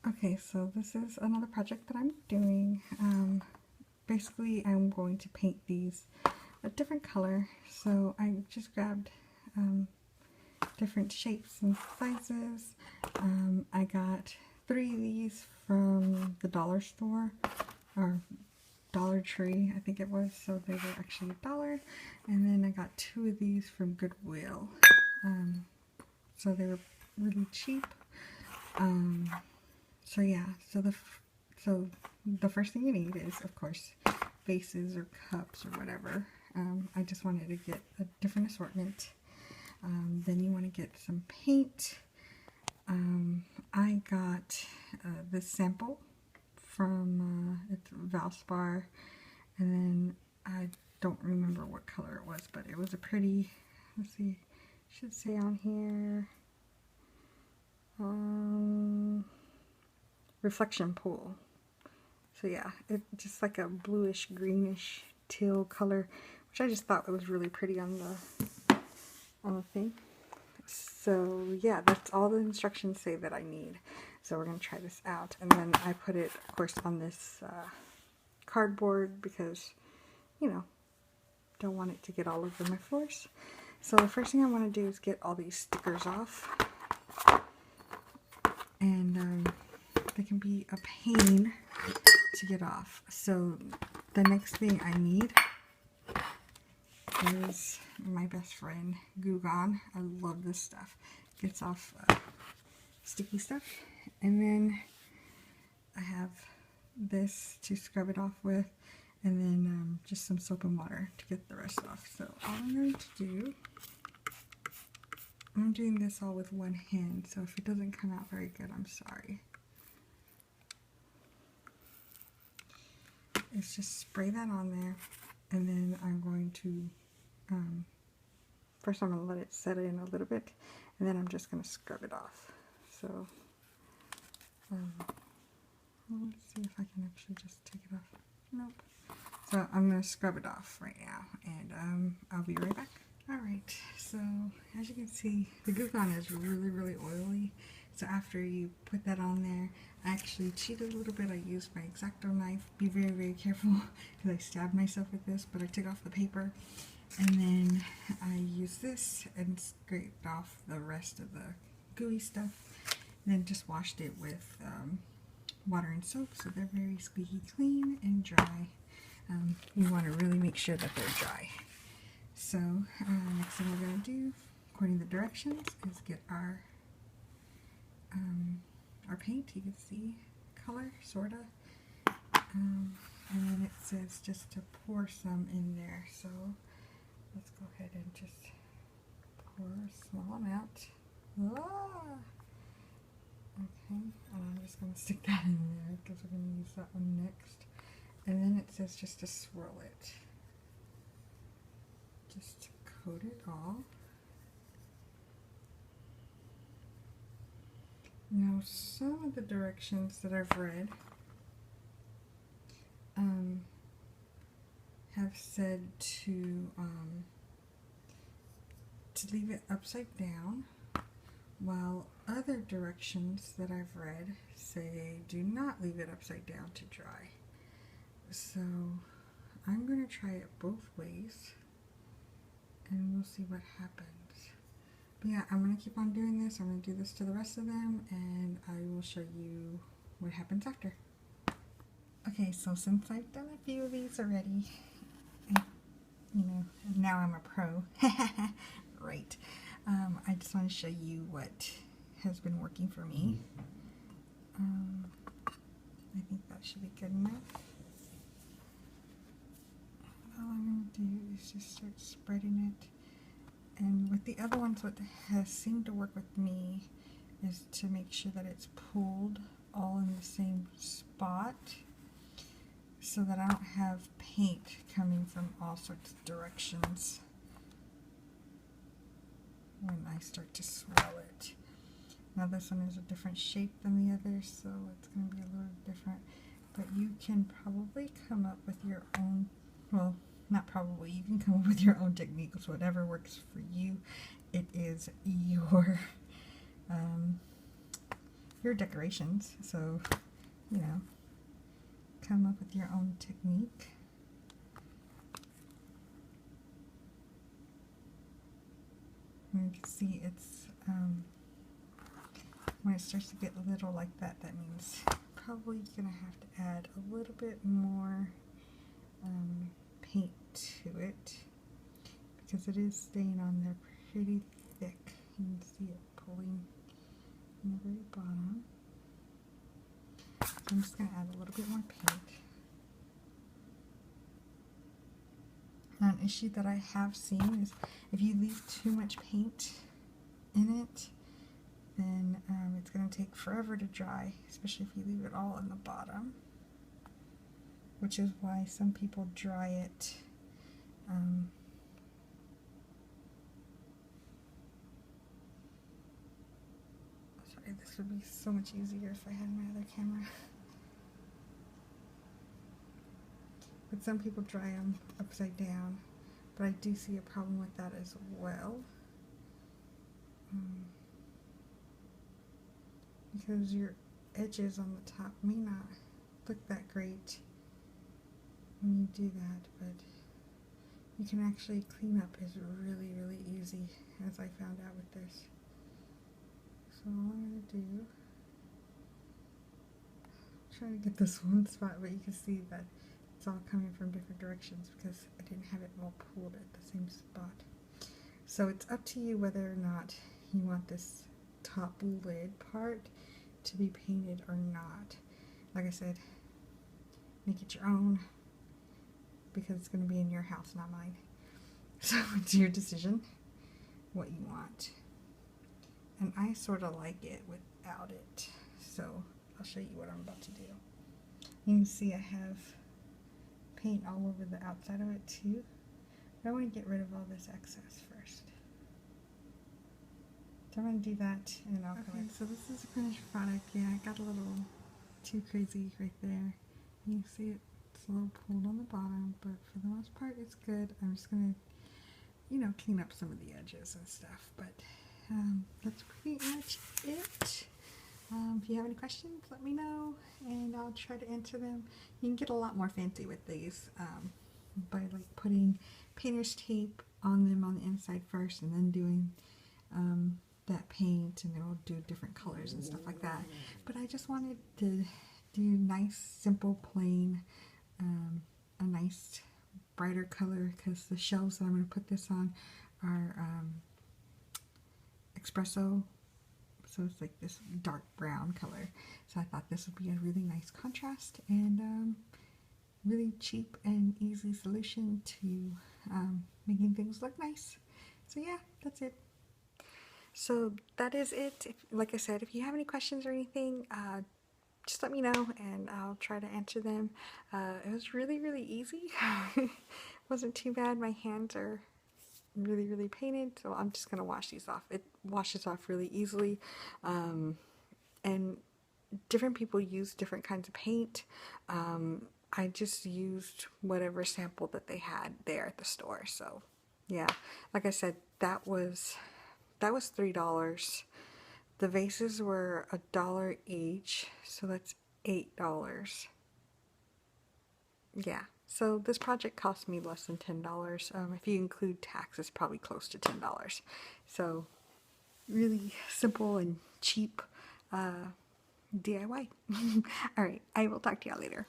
Okay, so this is another project that I'm doing. Basically, I'm going to paint these a different color. So I just grabbed different shapes and sizes. I got 3 of these from the dollar store, or Dollar Tree, I think it was, so they were actually $1. And then I got 2 of these from Goodwill. So they were really cheap. So yeah, so the first thing you need is, of course, vases or cups or whatever. I just wanted to get a different assortment. Then you want to get some paint. I got this sample from it's Valspar, and then I don't remember what color it was, but it was a pretty, let's see, should say on here, reflection pool. So yeah, it's just like a bluish greenish teal color, which I just thought was really pretty on the thing. So yeah, that's all the instructions say that I need. So we're gonna try this out, and then I put it, of course, on this cardboard because, you know, don't want it to get all over my floors. So the first thing I want to do is get all these stickers off, and they can be a pain to get off. So the next thing I need is my best friend Goo Gone. I love this stuff. It gets off sticky stuff. And then I have this to scrub it off with, and then just some soap and water to get the rest off. So all I'm going to do, I'm doing this all with one hand, so if it doesn't come out very good, I'm sorry. Is just spray that on there, and then I'm going to, first I'm going to let it set in a little bit, and then I'm just going to scrub it off. So, let's see if I can actually just take it off. Nope. So I'm going to scrub it off right now, and I'll be right back. Alright, so as you can see, the Goo Gone is really, really oily. So after you put that on there, I actually cheated a little bit. I used my X-Acto knife. Be very, very careful because I stabbed myself with this, but I took off the paper. And then I used this and scraped off the rest of the gooey stuff. And then just washed it with water and soap, so they're very squeaky clean and dry. You want to really make sure that they're dry. So next thing we're going to do, according to the directions, is get our paint. You can see color, sorta. And then it says just to pour some in there. So let's go ahead and just pour a small amount. Ah! Okay, and I'm just going to stick that in there because we're going to use that one next. And then it says just to swirl it. Just to coat it all. Now, some of the directions that I've read have said to leave it upside down, while other directions that I've read say do not leave it upside down to dry. So I'm going to try it both ways, and we'll see what happens. But yeah, I'm going to keep on doing this. I'm going to do this to the rest of them, and I will show you what happens after. Okay, so since I've done a few of these already, you know, now I'm a pro. Right. I just want to show you what has been working for me. I think that should be good enough. All I'm going to do is just start spreading it. And with the other ones, what has seemed to work with me is to make sure that it's pulled all in the same spot so that I don't have paint coming from all sorts of directions when I start to swirl it. Now this one is a different shape than the others, so it's going to be a little different. But you can probably come up with your own, well, not probably, you can come up with your own techniques, whatever works for you. It is your your decorations. So, you know, come up with your own technique. And you can see it's, when it starts to get a little like that, that means probably gonna have to add a little bit more paint to it, because it is staying on there pretty thick. You can see it pulling in the very bottom. So I'm just going to add a little bit more paint. Now, an issue that I have seen is if you leave too much paint in it, then it's going to take forever to dry, especially if you leave it all in the bottom, which is why some people dry it sorry, this would be so much easier if I had my other camera. But some people dry them upside down, but I do see a problem with that as well. Because your edges on the top may not look that great when you do that, but you can actually clean up is really, really easy, as I found out with this. So all I'm going to do, try to get this one spot, but you can see that it's all coming from different directions because I didn't have it all pulled at the same spot. So it's up to you whether or not you want this top lid part to be painted or not. Like I said, make it your own, because it's going to be in your house, not mine. So it's your decision what you want. And I sort of like it without it. So I'll show you what I'm about to do. You can see I have paint all over the outside of it too. But I want to get rid of all this excess first. So I'm going to do that and I'll come in. So this is a finished product. Yeah, I got a little too crazy right there. You can see it's a little pulled on the bottom, but for the most part it's good. I'm just going to, you know, clean up some of the edges and stuff, but that's pretty much it. If you have any questions, let me know and I'll try to answer them. You can get a lot more fancy with these by like putting painter's tape on them on the inside first and then doing that paint, and it'll do different colors and stuff like that. But I just wanted to do nice, simple, plain, a nice brighter color, because the shelves that I'm going to put this on are espresso, so it's like this dark brown color. So I thought this would be a really nice contrast and really cheap and easy solution to making things look nice. So yeah, that's it. So that is it. Like I said, if you have any questions or anything, just let me know and I'll try to answer them. It was really, really easy. Wasn't too bad. My hands are really, really painted, so I'm just going to wash these off. It washes off really easily. And different people use different kinds of paint. I just used whatever sample that they had there at the store. So yeah, like I said, that was $3. The vases were $1 each, so that's $8. Yeah, so this project cost me less than $10. If you include tax, it's probably close to $10. So really simple and cheap DIY. Alright, I will talk to y'all later.